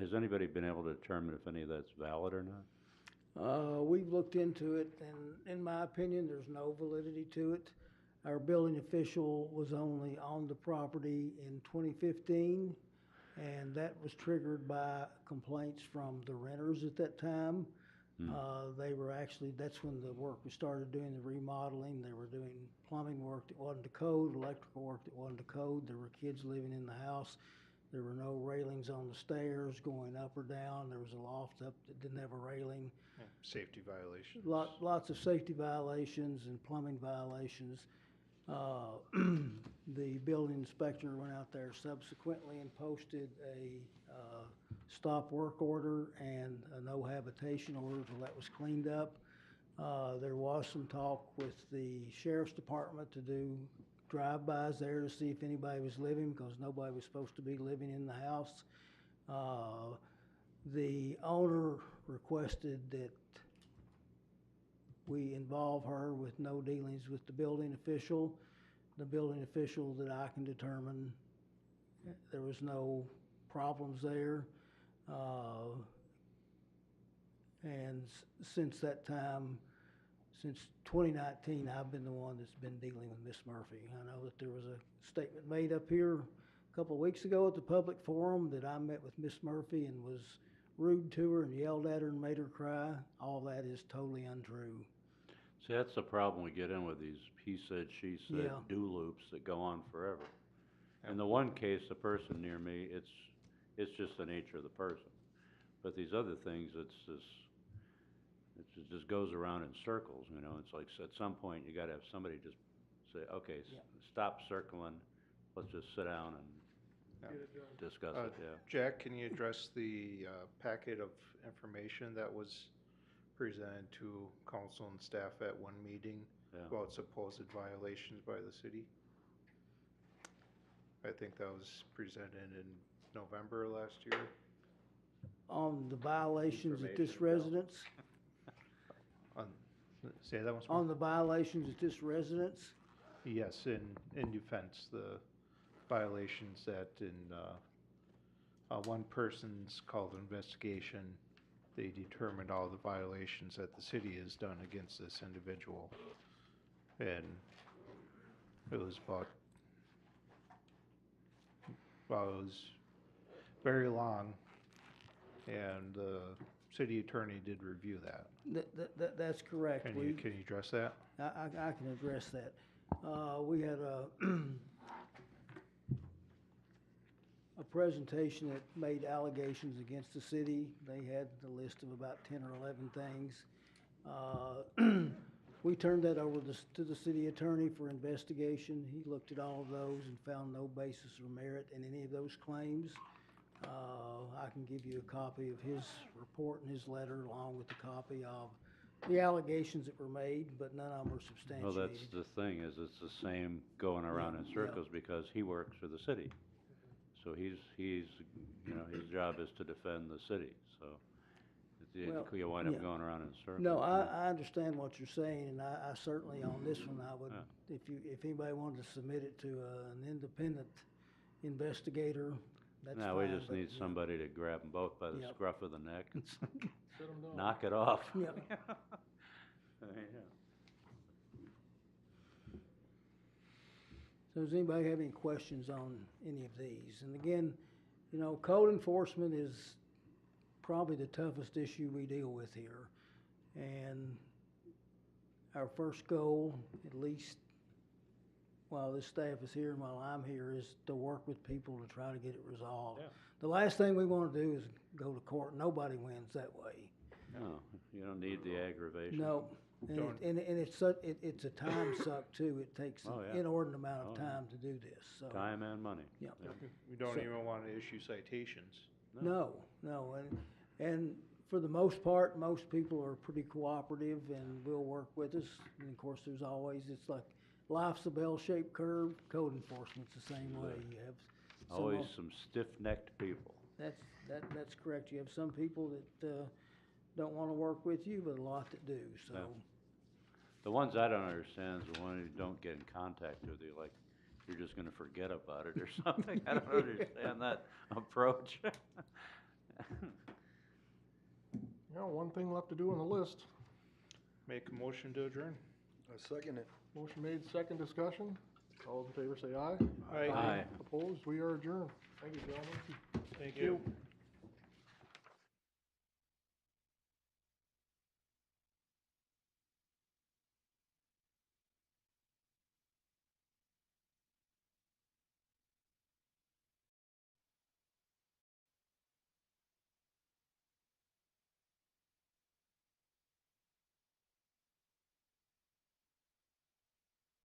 Has anybody been able to determine if any of that's valid or not? We've looked into it, and in my opinion, there's no validity to it. Our building official was only on the property in 2015, and that was triggered by complaints from the renters at that time. They were actually, that's when the work we started doing the remodeling. They were doing plumbing work that wasn't to code, electrical work that wasn't to code. There were kids living in the house. There were no railings on the stairs going up or down. There was a loft up that didn't have a railing. Yeah, safety violations. Lots of safety violations and plumbing violations. The building inspector went out there subsequently and posted a stop work order and a no habitation order until that was cleaned up. There was some talk with the sheriff's department to do drive-bys there to see if anybody was living, because nobody was supposed to be living in the house. The owner requested that we involve her with no dealings with the building official. The building official, that I can determine, there was no problems there. And since that time, since 2019, I've been the one that's been dealing with Miss Murphy. I know that there was a statement made up here a couple of weeks ago at the public forum that I met with Miss Murphy and was rude to her and yelled at her and made her cry. All that is totally untrue. See, that's the problem we get in with these he said, she said, Yeah. do loops that go on forever. In the one case, the person near me, it's just the nature of the person. But these other things, it just goes around in circles, you know, it's like, at some point, you gotta have somebody just say, okay, Yeah. stop circling, let's just sit down and Get it done. discuss it, yeah. Jack, can you address the packet of information that was presented to council and staff at one meeting Yeah. about supposed violations by the city? I think that was presented in November last year. On the violations at this Information about- residence, Say that once more? on the violations at this residence, Yes, in defense, the violations that one person's called investigation, they determined all the violations that the city has done against this individual. And it was it was very long, and the city attorney did review that. that's correct. Can you address that? I can address that. We had a presentation that made allegations against the city. They had the list of about 10 or 11 things. We turned that over to the city attorney for investigation. He looked at all of those and found no basis or merit in any of those claims. I can give you a copy of his report and his letter along with a copy of the allegations that were made, but none of them are Well, substantiated. that's the thing, is it's the same going around in Yeah. circles because he works for the city. So he's, you know, his job is to defend the city, so Well, you wind up yeah. going around in circles. No, I understand what you're saying, and I certainly, on this one, I would, if anybody wanted to submit it to an independent investigator, that's fine. No, we just but, need yeah. somebody to grab them both by the Yeah. scruff of the neck and Sit 'em down. knock it off. Yeah. So does anybody have any questions on any of these? And again, you know, code enforcement is probably the toughest issue we deal with here. And our first goal, at least while this staff is here and while I'm here, is to work with people to try to get it resolved. Yeah. The last thing we want to do is go to court. Nobody wins that way. No, you don't need the aggravation. No, and Don't- it's it's a time suck too. It takes Oh, an yeah. inordinate amount of Oh, yeah. time to do this, so. Time and money. Yeah. We don't So- even want to issue citations. No, and for the most part, most people are pretty cooperative and will work with us. And of course, there's always, it's like, life's a bell-shaped curve, code enforcement's the same way. You have some Always of- some stiff-necked people. That's correct. You have some people that, don't wanna work with you, but a lot that do, so. Yeah. The ones I don't understand is the ones who don't get in contact with you, like, you're just gonna forget about it or something. I don't understand that approach. Yeah, one thing left to do on the list. Make a motion to adjourn. I second it. Motion made, second discussion. All those in favor say aye. Aye. Aye. Opposed, we are adjourned. Thank you, gentlemen. Thank you.